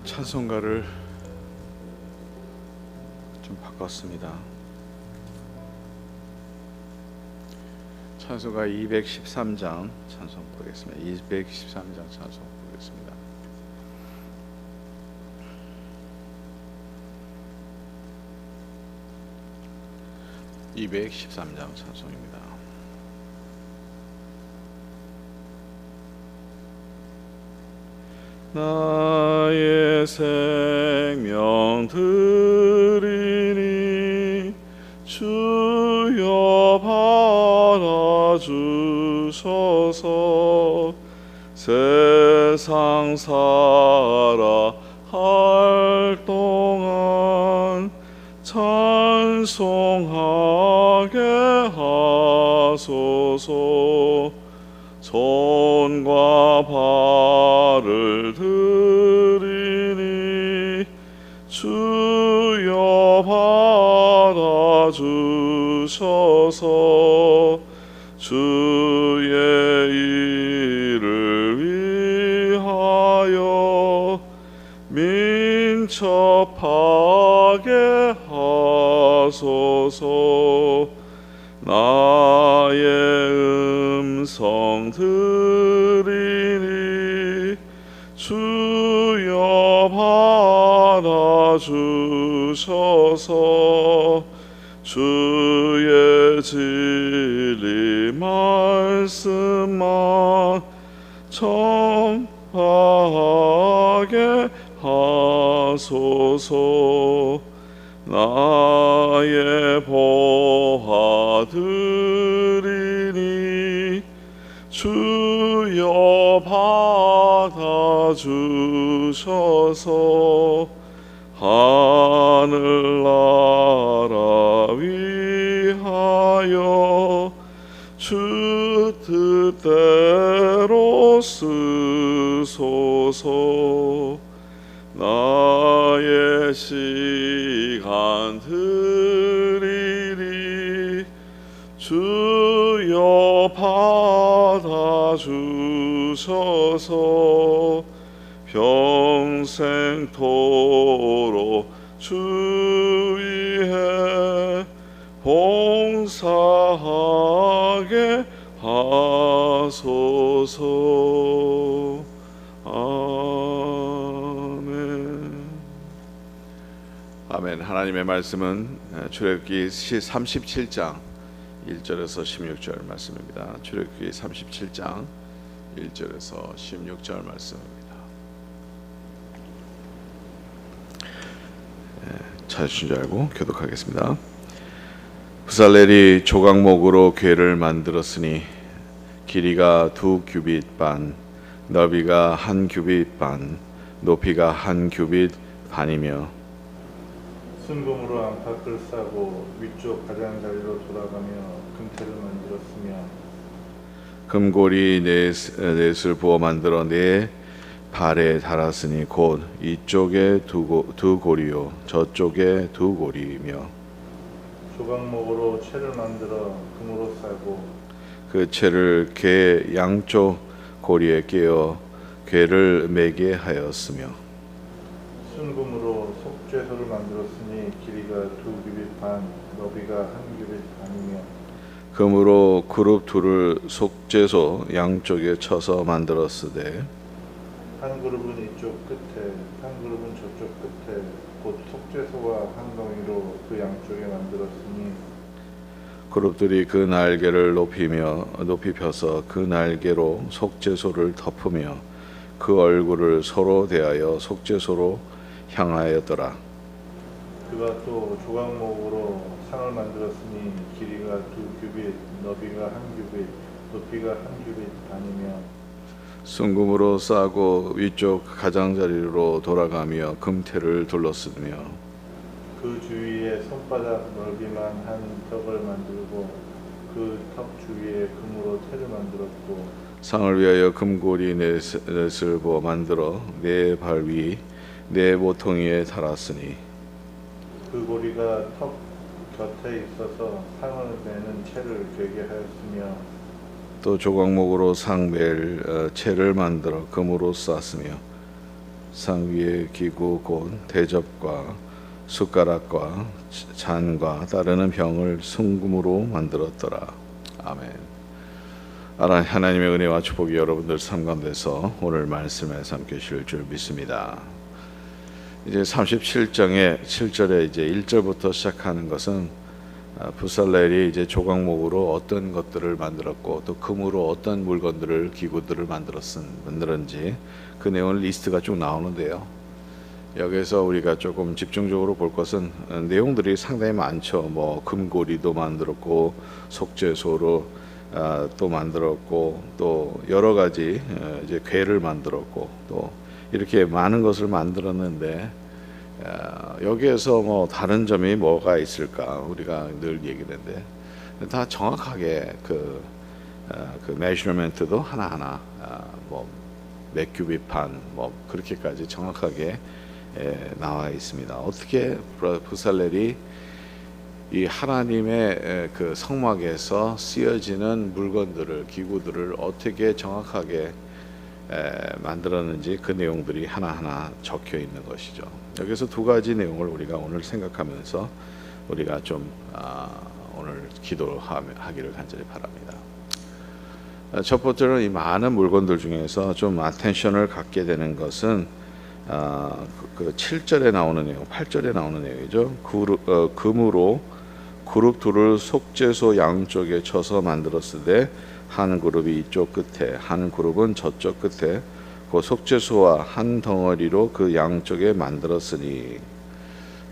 찬송가를 좀 바꿨습니다. 찬송가 213장 찬송 보겠습니다. 213장 찬송 보겠습니다. (213장) 찬송입니다. 나의 생명 드리니 주여 받아주소서. 세상 살아갈 동안 찬송하게 하소서. 손과 발을 드리니 주여 받아주소서. 주의 일을 위하여 민첩하게 하소서. 나의 음성 들으니 주여 받아주소서. 주의 진리 말씀만 전파하게 하소서. 나의 보화 드리니 주여 받아주소서. 하늘나라 위하여 주 뜻대로 쓰소서. 나의 시간 드리니 주여 받아주소서. 평생토록 주 위에 봉사하게 하소서. 아멘. 하나님의 말씀은 출애굽기 37장 1절에서 16절 말씀입니다. 출애굽기 37장 1절에서 16절 말씀입니다. 찾으신 줄 알고 교독하겠습니다. 부살렐이 조각목으로 궤를 만들었으니 길이가 2규빗 반, 너비가 1규빗 반, 높이가 1규빗 반이며 순금으로 안팎을 싸고 위쪽 가장자리로 돌아가며 금태를 만들었으며 금고리 넷을 부어 만들어 네 발에 달았으니 곧 이쪽에 두 고리요 저쪽에 두 고리며 조각목으로 채를 만들어 금으로 싸고 그 채를 궤 양쪽 고리에 끼어 궤를 매게 하였으며 순금으로 속죄소를 만들었으니 길이가 2규빗 반, 너비가 1규빗 반이며 금으로 그룹 둘을 속죄소 양쪽에 쳐서 만들었으되 한 그룹은 이쪽 끝에, 한 그룹은 저쪽 끝에 곧 속죄소와 한 덩이로 그 양쪽에 만들었으니 그룹들이 그 날개를 높이 펴서 그 날개로 속죄소를 덮으며 그 얼굴을 서로 대하여 속죄소로 향하였더라. 그가 또 조각목으로 상을 만들었으니 길이가 2규빗, 너비가 1규빗, 높이가 1규빗 반이며 순금으로 싸고 위쪽 가장자리로 돌아가며 금태를 둘렀으며 그 주위에 손바닥 넓이만 한 덕을 만들고 그 덕 주위에 금으로 태를 만들었고 상을 위하여 금고리 넷을 부어 만들어 네 발 위 네 모퉁이에 달았으니 그 고리가 턱 곁에 있어서 상을 매는 채를 되게 하였으며 또 조각목으로 상멜 채를 만들어 금으로 쌌으며 상 위의 기구 곧 대접과 숟가락과 잔과 따르는 병을 순금으로 만들었더라. 아멘. 하나님의 은혜와 축복이 여러분들 삶 가운데서 오늘 말씀에 삼키실 줄 믿습니다. 이제 37장의 7절에 이제 1절부터 시작하는 것은 부살렐이 이제 조각목으로 어떤 것들을 만들었고 또 금으로 어떤 물건들을 기구들을 만들었는지 그 내용 리스트가 쭉 나오는데요. 여기서 우리가 조금 집중적으로 볼 것은 내용들이 상당히 많죠. 뭐 금고리도 만들었고 속죄소로 또 만들었고 또 여러 가지 이제 궤를 만들었고 또 이렇게 많은 것을 만들었는데 여기에서 뭐 다른 점이 뭐가 있을까 우리가 늘 얘기하는데 다 정확하게 그 메저먼트도 하나하나 뭐 몇 규빗판 뭐 그렇게까지 정확하게 나와 있습니다. 어떻게 부살렐이 이 하나님의 그 성막에서 쓰여지는 물건들을 기구들을 어떻게 정확하게 만들었는지 그 내용들이 하나하나 적혀 있는 것이죠. 여기서 두 가지 내용을 우리가 오늘 생각하면서 우리가 좀 오늘 기도하기를 간절히 바랍니다. 첫 번째는 이 많은 물건들 중에서 좀 아텐션을 갖게 되는 것은 그 7절에 나오는 내용, 8절에 나오는 내용이죠. 금으로 그룹 둘을 속죄소 양쪽에 쳐서 만들었으되 한 그룹이 이쪽 끝에 한 그룹은 저쪽 끝에 그 속죄소와 한 덩어리로 그 양쪽에 만들었으니.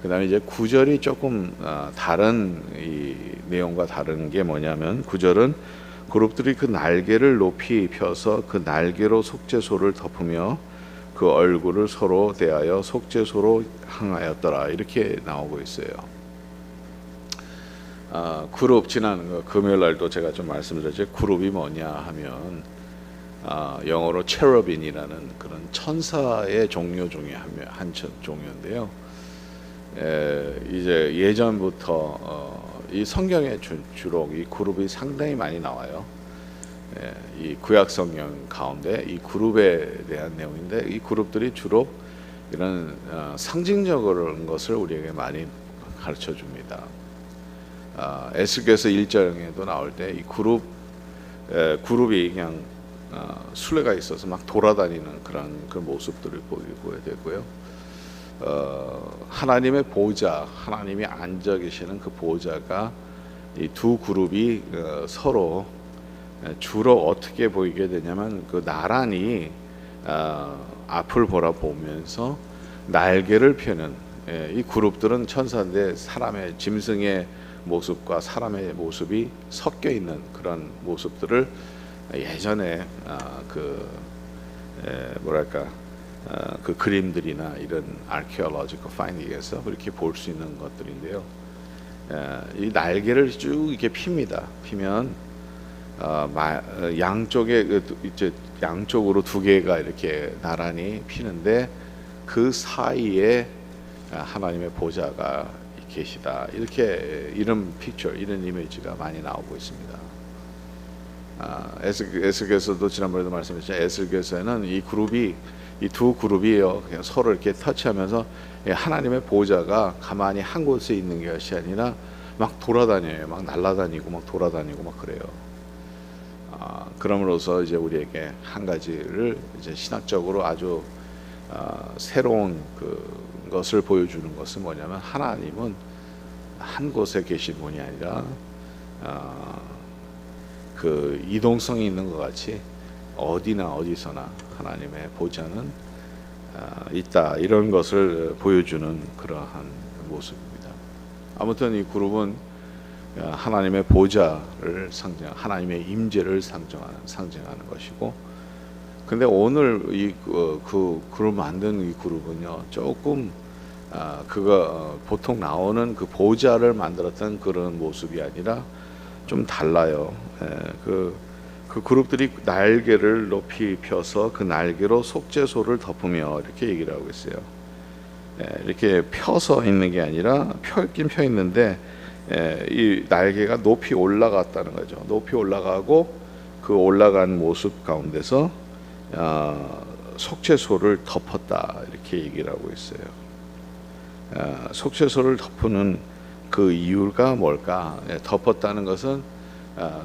그 다음에 이제 9절이 조금 다른 이 내용과 다른 게 뭐냐면 9절은 그룹들이 그 날개를 높이 펴서 그 날개로 속죄소를 덮으며 그 얼굴을 서로 대하여 속죄소로 향하였더라 이렇게 나오고 있어요. 그룹 지난 금요일 날도 제가 좀 말씀드렸죠. 그룹이 뭐냐 하면 영어로 체러빈이라는 그런 천사의 종류 중에 한 종류인데요. 이제 예전부터 이 성경에 주로 이 그룹이 상당히 많이 나와요. 이 구약 성경 가운데 이 그룹에 대한 내용인데 이 그룹들이 주로 이런 상징적인 것을 우리에게 많이 가르쳐 줍니다. 에스겔서 1장에도 나올 때 이 그룹이 그냥 순례가 있어서 막 돌아다니는 그런 그 모습들을 보이게 되고요. 하나님의 보좌, 하나님이 앉아 계시는 그 보좌가 이 두 그룹이 서로 주로 어떻게 보이게 되냐면 그 나란히 앞을 보면서 날개를 펴는 이 그룹들은 천사인데 사람의 짐승의 모습과 사람의 모습이 섞여 있는 그런 모습들을 예전에 그 그림들이나 이런 archaeological finding에서 그렇게 볼 수 있는 것들인데요. 이 날개를 쭉 이렇게 핍니다. 피면 양쪽에 이제 양쪽으로 두 개가 이렇게 나란히 피는데 그 사이에 하나님의 보좌가 계시다. 이렇게 이런 픽처, 이런 이미지가 많이 나오고 있습니다. 에스겔서도 지난번에도 말씀했지만 에스겔서에는 이 두 그룹이요 그냥 서로 이렇게 터치하면서 하나님의 보좌가 가만히 한 곳에 있는 것이 아니라 막 돌아다녀요. 막 날아다니고 막 돌아다니고 막 그래요. 그럼으로써 이제 우리에게 한 가지를 이제 신학적으로 아주 새로운 것을 보여주는 것은 뭐냐면 하나님은 한 곳에 계신 분이 아니라 그 이동성이 있는 것 같이 어디나 어디서나 하나님의 보좌는 있다 이런 것을 보여주는 그러한 모습입니다. 아무튼 이 그룹은 하나님의 보좌를 하나님의 임재를 상징하는 것이고, 근데 오늘 이 그룹 만든 이 그룹은요 조금 보통 나오는 그 보좌를 만들었던 그런 모습이 아니라 좀 달라요. 그 그룹들이 날개를 높이 펴서 그 날개로 속죄소를 덮으며 이렇게 얘기를 하고 있어요. 이렇게 펴서 있는 게 아니라 펴있긴 펴 있는데 이 날개가 높이 올라갔다는 거죠. 높이 올라가고 그 올라간 모습 가운데서 속죄소를 덮었다 이렇게 얘기를 하고 있어요. 속죄소를 덮는 그 이유가 뭘까? 덮었다는 것은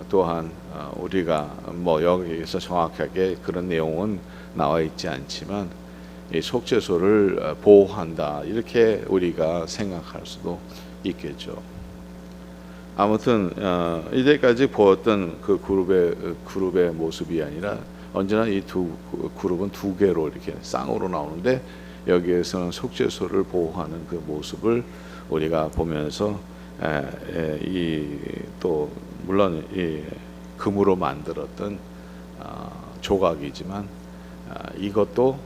또한 우리가 뭐 여기에서 정확하게 그런 내용은 나와 있지 않지만 이 속죄소를 보호한다 이렇게 우리가 생각할 수도 있겠죠. 아무튼 이제까지 보았던 그 그룹의 모습이 아니라 언제나 이 두 그룹은 두 개로 이렇게 쌍으로 나오는데 여기에서는 속죄소를 보호하는 그 모습을 우리가 보면서 이 또 물론 이 금으로 만들었던 조각이지만 이것도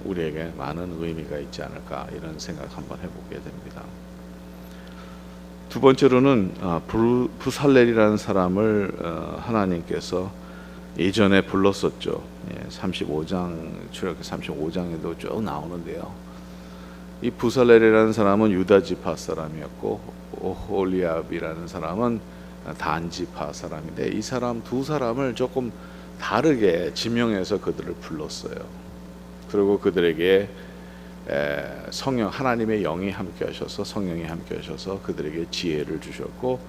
우리에게 많은 의미가 있지 않을까 이런 생각 한번 해보게 됩니다. 두 번째로는 부살렐이라는 사람을 하나님께서 예전에 불렀었죠. 35장 출애굽기 35장에도 쭉 나오는데요. 이 부살렐이라는 사람은 유다 지파 사람이었고 오홀리압이라는 사람은 단 지파 사람인데 이 사람 두 사람을 조금 다르게 지명해서 그들을 불렀어요. 그리고 그들에게 성령 하나님의 영이 함께 하셔서 성령이 함께 하셔서 그들에게 지혜를 주셨고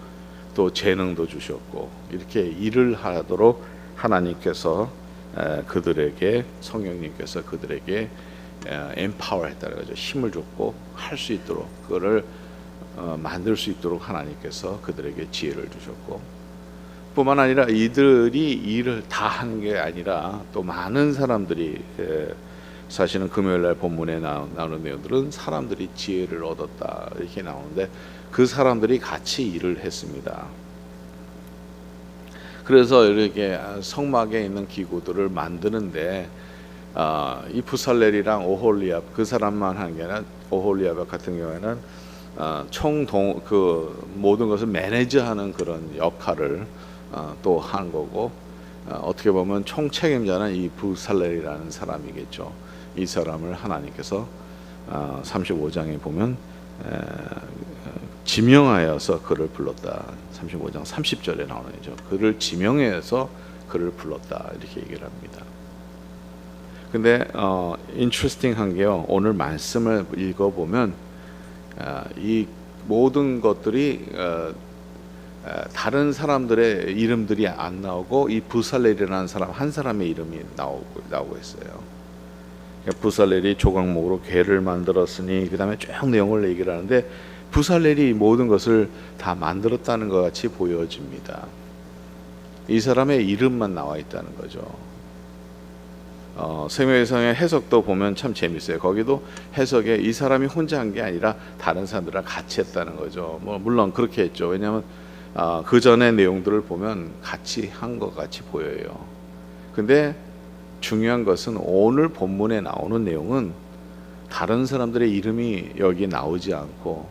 또 재능도 주셨고 이렇게 일을 하도록 하나님께서 그들에게 성령님께서 그들에게 empower 했다는 거죠. 힘을 줬고 할 수 있도록 그거를 만들 수 있도록 하나님께서 그들에게 지혜를 주셨고 뿐만 아니라 이들이 일을 다 하는 게 아니라 또 많은 사람들이 사실은 금요일날 본문에 나오는 내용들은 사람들이 지혜를 얻었다 이렇게 나오는데 그 사람들이 같이 일을 했습니다. 그래서 이렇게 성막에 있는 기구들을 만드는데 이 부살렐이랑 오홀리압 그 사람만 하는 게 아니라 오홀리압 같은 경우에는 그 모든 것을 매니저하는 그런 역할을 또 한 거고 어떻게 보면 총책임자는 이 부살렐이라는 사람이겠죠. 이 사람을 하나님께서 35장에 보면 지명하여서 그를 불렀다. 35장 30절에 나오는 거죠. 그를 지명해서 그를 불렀다 이렇게 얘기를 합니다. 근데 인트레스팅한 게요. 오늘 말씀을 읽어보면 이 모든 것들이 다른 사람들의 이름들이 안 나오고 이 부살렐이라는 사람 한 사람의 이름이 나오고 있어요. 부살렐이 조각목으로 궤를 만들었으니 그 다음에 쭉 내용을 얘기를 하는데 부살렐이 모든 것을 다 만들었다는 것 같이 보여집니다. 이 사람의 이름만 나와 있다는 거죠. 생명의성의 해석도 보면 참 재밌어요. 거기도 해석에 이 사람이 혼자 한 게 아니라 다른 사람들과 같이 했다는 거죠. 뭐 물론 그렇게 했죠. 왜냐하면 그 전의 내용들을 보면 같이 한 것 같이 보여요. 근데 중요한 것은 오늘 본문에 나오는 내용은 다른 사람들의 이름이 여기 나오지 않고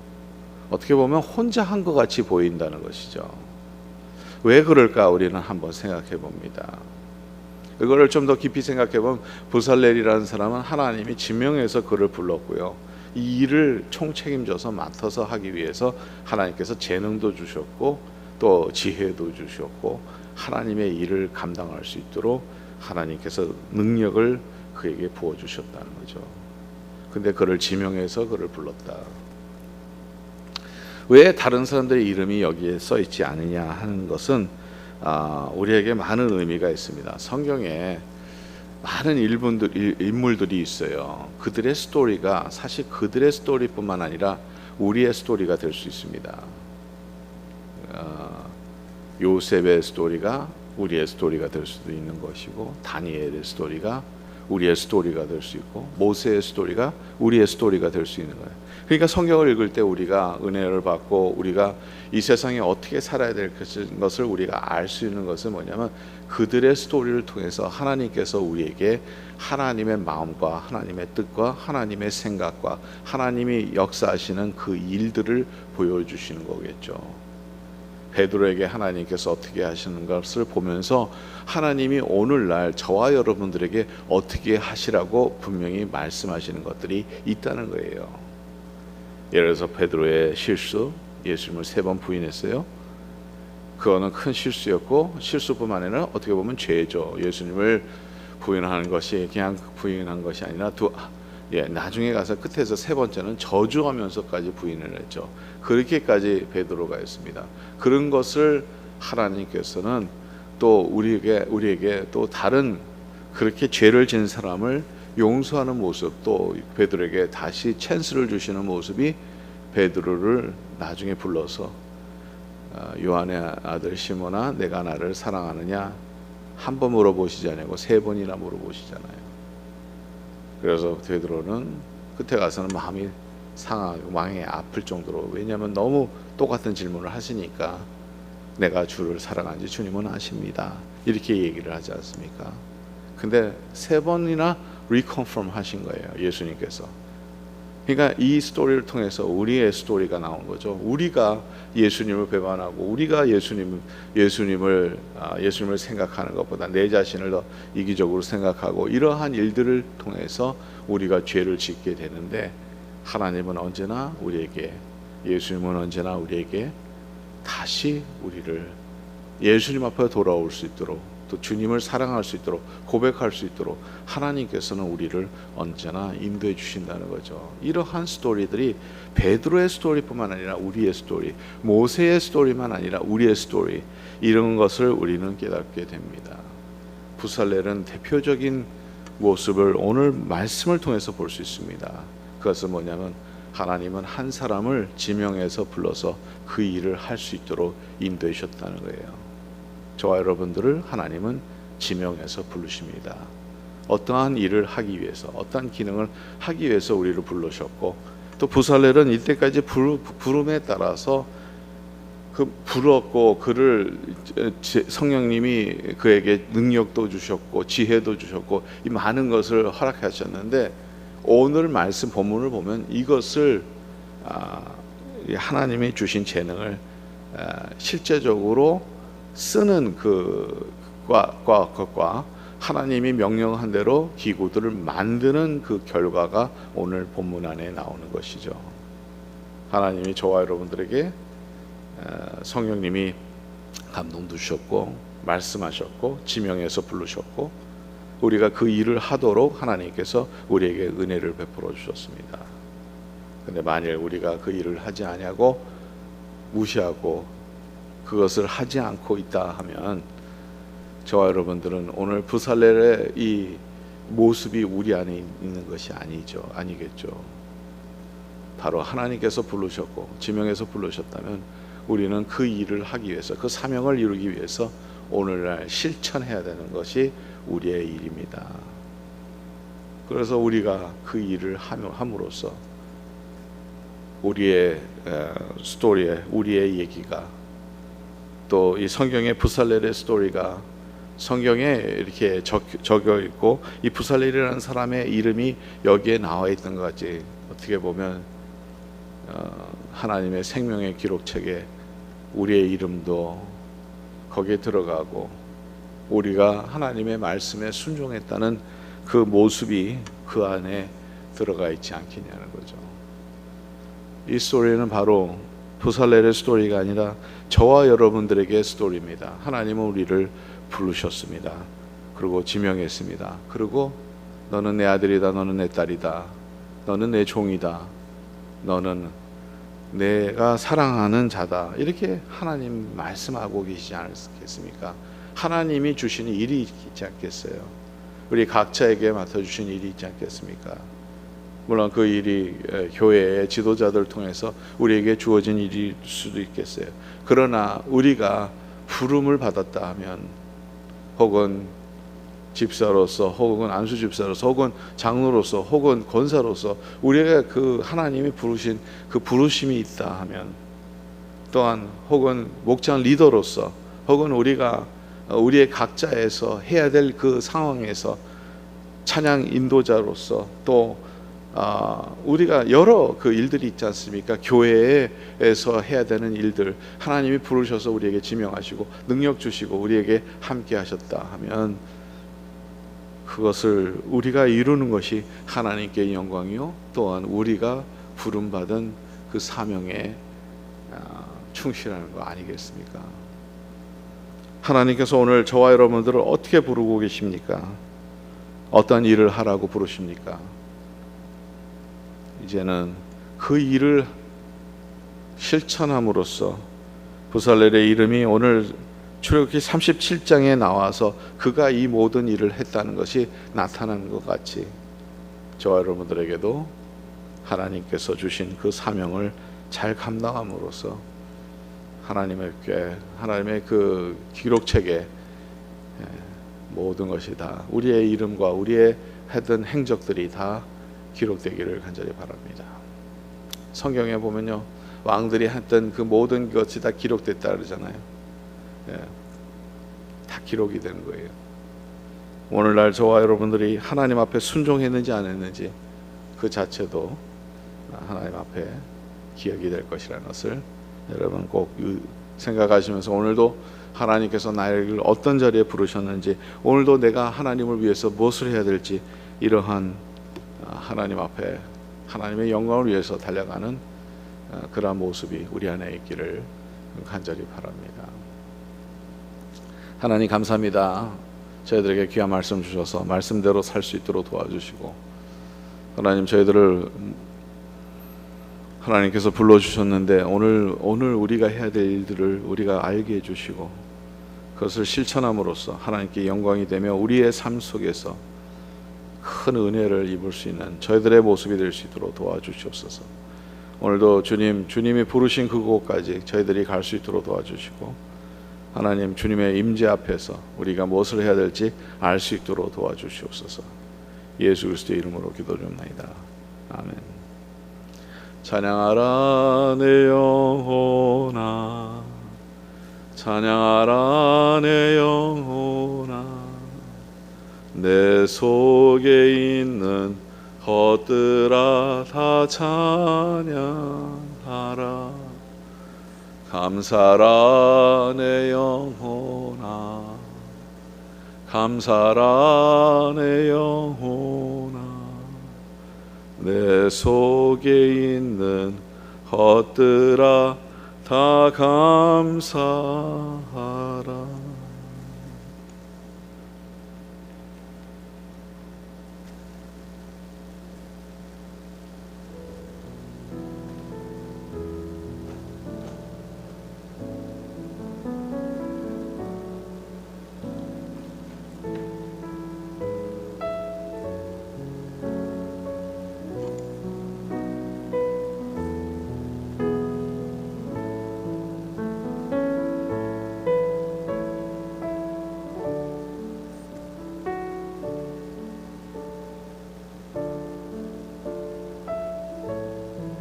어떻게 보면 혼자 한 것 같이 보인다는 것이죠. 왜 그럴까 우리는 한번 생각해 봅니다. 이거를 좀 더 깊이 생각해 보면 부살렐이라는 사람은 하나님이 지명해서 그를 불렀고요. 이 일을 총책임져서 맡아서 하기 위해서 하나님께서 재능도 주셨고 또 지혜도 주셨고 하나님의 일을 감당할 수 있도록 하나님께서 능력을 그에게 부어주셨다는 거죠. 근데 그를 지명해서 그를 불렀다. 왜 다른 사람들의 이름이 여기에 써 있지 않느냐 하는 것은 우리에게 많은 의미가 있습니다. 성경에 많은 인물들이 있어요. 그들의 스토리가 사실 그들의 스토리뿐만 아니라 우리의 스토리가 될 수 있습니다. 요셉의 스토리가 우리의 스토리가 될 수도 있는 것이고 다니엘의 스토리가 우리의 스토리가 될 수 있고 모세의 스토리가 우리의 스토리가 될 수 있는 거예요. 그러니까 성경을 읽을 때 우리가 은혜를 받고 우리가 이 세상에 어떻게 살아야 될 것을 우리가 알 수 있는 것은 뭐냐면 그들의 스토리를 통해서 하나님께서 우리에게 하나님의 마음과 하나님의 뜻과 하나님의 생각과 하나님이 역사하시는 그 일들을 보여주시는 거겠죠. 베드로에게 하나님께서 어떻게 하시는 것을 보면서 하나님이 오늘날 저와 여러분들에게 어떻게 하시라고 분명히 말씀하시는 것들이 있다는 거예요. 예를 들어서 베드로의 실수, 예수님을 3번 부인했어요. 그거는 큰 실수였고 실수뿐만 아니라 어떻게 보면 죄죠. 예수님을 부인하는 것이 그냥 부인한 것이 아니라 나중에 가서 끝에서 세 번째는 저주하면서까지 부인을 했죠. 그렇게까지 베드로가 했습니다. 그런 것을 하나님께서는 또 우리에게 또 다른 그렇게 죄를 지은 사람을 용서하는 모습, 또 베드로에게 다시 찬스를 주시는 모습이 베드로를 나중에 불러서 요한의 아들 시몬아, 내가 나를 사랑하느냐 한 번 물어보시지 않고 세 번이나 물어보시잖아요. 그래서 베드로는 끝에 가서는 마음이 상하고 마음이 아플 정도로, 왜냐하면 너무 똑같은 질문을 하시니까 내가 주를 사랑하는지 주님은 아십니다, 이렇게 얘기를 하지 않습니까? 근데 세 번이나 리컨펌 하신 거예요, 예수님께서. 그러니까 이 스토리를 통해서 우리의 스토리가 나온 거죠. 우리가 예수님을 배반하고 우리가 예수님을 생각하는 것보다 내 자신을 더 이기적으로 생각하고 이러한 일들을 통해서 우리가 죄를 짓게 되는데, 하나님은 언제나 우리에게, 예수님은 언제나 우리에게 다시 우리를 예수님 앞에 돌아올 수 있도록, 또 주님을 사랑할 수 있도록, 고백할 수 있도록 하나님께서는 우리를 언제나 인도해 주신다는 거죠. 이러한 스토리들이 베드로의 스토리뿐만 아니라 우리의 스토리, 모세의 스토리만 아니라 우리의 스토리, 이런 것을 우리는 깨닫게 됩니다. 부살렐은 대표적인 모습을 오늘 말씀을 통해서 볼 수 있습니다. 그것은 뭐냐면 하나님은 한 사람을 지명해서 불러서 그 일을 할 수 있도록 인도해 주셨다는 거예요. 저와 여러분들을 하나님은 지명해서 부르십니다. 어떠한 일을 하기 위해서, 어떠한 기능을 하기 위해서 우리를 부르셨고, 또 부살렐은 이때까지 부름에 따라서 그 불었고, 그를 성령님이 그에게 능력도 주셨고 지혜도 주셨고 이 많은 것을 허락하셨는데, 오늘 말씀 본문을 보면 이것을 하나님이 주신 재능을 실제적으로 쓰는 것과 하나님이 명령한 대로 기구들을 만드는 그 결과가 오늘 본문 안에 나오는 것이죠. 하나님이 저와 여러분들에게 성령님이 감동도 주셨고 말씀하셨고 지명해서 부르셨고, 우리가 그 일을 하도록 하나님께서 우리에게 은혜를 베풀어 주셨습니다. 근데 만일 우리가 그 일을 하지 아니하고 무시하고 그것을 하지 않고 있다 하면, 저와 여러분들은 오늘 부살렐의 이 모습이 우리 안에 있는 것이 아니겠죠. 바로 하나님께서 부르셨고 지명해서 부르셨다면 우리는 그 일을 하기 위해서, 그 사명을 이루기 위해서 오늘날 실천해야 되는 것이 우리의 일입니다. 그래서 우리가 그 일을 함으로써 우리의 스토리에, 우리의 얘기가, 또 이 성경의 부살렐의 스토리가 성경에 이렇게 적혀 있고, 이 부살렐이라는 사람의 이름이 여기에 나와 있던 것 같이, 어떻게 보면 하나님의 생명의 기록책에 우리의 이름도 거기에 들어가고, 우리가 하나님의 말씀에 순종했다는 그 모습이 그 안에 들어가 있지 않겠냐는 거죠. 이 스토리는 바로 부살렐의 스토리가 아니라 저와 여러분들에게 스토리입니다. 하나님은 우리를 부르셨습니다. 그리고 지명했습니다. 그리고 너는 내 아들이다, 너는 내 딸이다, 너는 내 종이다, 너는 내가 사랑하는 자다, 이렇게 하나님 말씀하고 계시지 않겠습니까? 하나님이 주시는 일이 있지 않겠어요? 우리 각자에게 맡아주신 일이 있지 않겠습니까? 물론 그 일이 교회의 지도자들을 통해서 우리에게 주어진 일일 수도 있겠어요. 그러나 우리가 부름을 받았다 하면, 혹은 집사로서, 혹은 안수 집사로서, 혹은 장로로서, 혹은 권사로서 우리가 그 하나님이 부르신 그 부르심이 있다 하면, 또한 혹은 목장 리더로서, 혹은 우리가 우리의 각자에서 해야 될 그 상황에서 찬양 인도자로서, 또 우리가 여러 그 일들이 있지 않습니까? 교회에서 해야 되는 일들, 하나님이 부르셔서 우리에게 지명하시고 능력 주시고 우리에게 함께 하셨다 하면, 그것을 우리가 이루는 것이 하나님께 영광이요, 또한 우리가 부름받은 그 사명에 충실하는 거 아니겠습니까? 하나님께서 오늘 저와 여러분들을 어떻게 부르고 계십니까? 어떤 일을 하라고 부르십니까? 이제는 그 일을 실천함으로써 부살렐의 이름이 오늘 출애굽기 37장에 나와서 그가 이 모든 일을 했다는 것이 나타나는 것 같이 저와 여러분들에게도 하나님께서 주신 그 사명을 잘 감당함으로써 하나님의 그 기록책에 모든 것이 다 우리의 이름과 우리의 했던 행적들이 다 기록되기를 간절히 바랍니다. 성경에 보면요, 왕들이 했던 그 모든 것이 다 기록됐다 그러잖아요. 다 기록이 되는 거예요. 오늘날 저와 여러분들이 하나님 앞에 순종했는지 안 했는지 그 자체도 하나님 앞에 기억이 될 것이라는 것을 여러분 꼭 생각하시면서 오늘도 하나님께서 나를 어떤 자리에 부르셨는지, 오늘도 내가 하나님을 위해서 무엇을 해야 될지, 이러한 하나님 앞에 하나님의 영광을 위해서 달려가는 그러한 모습이 우리 안에 있기를 간절히 바랍니다. 하나님 감사합니다. 저희들에게 귀한 말씀 주셔서 말씀대로 살 수 있도록 도와주시고, 하나님 저희들을 하나님께서 불러주셨는데 오늘 우리가 해야 될 일들을 우리가 알게 해주시고 그것을 실천함으로써 하나님께 영광이 되며 우리의 삶 속에서 큰 은혜를 입을 수 있는 저희들의 모습이 될 수 있도록 도와주시옵소서. 오늘도 주님이 부르신 그곳까지 저희들이 갈 수 있도록 도와주시고, 하나님 주님의 임재 앞에서 우리가 무엇을 해야 될지 알 수 있도록 도와주시옵소서. 예수 그리스도의 이름으로 기도드립니다. 아멘. 찬양하라 내 영혼아, 찬양하라 내 영혼아, 내 속에 있는 것들아 다 찬양하라. 감사라 내 영혼아, 감사라 내 영혼아, 내 속에 있는 것들아 다 감사하라.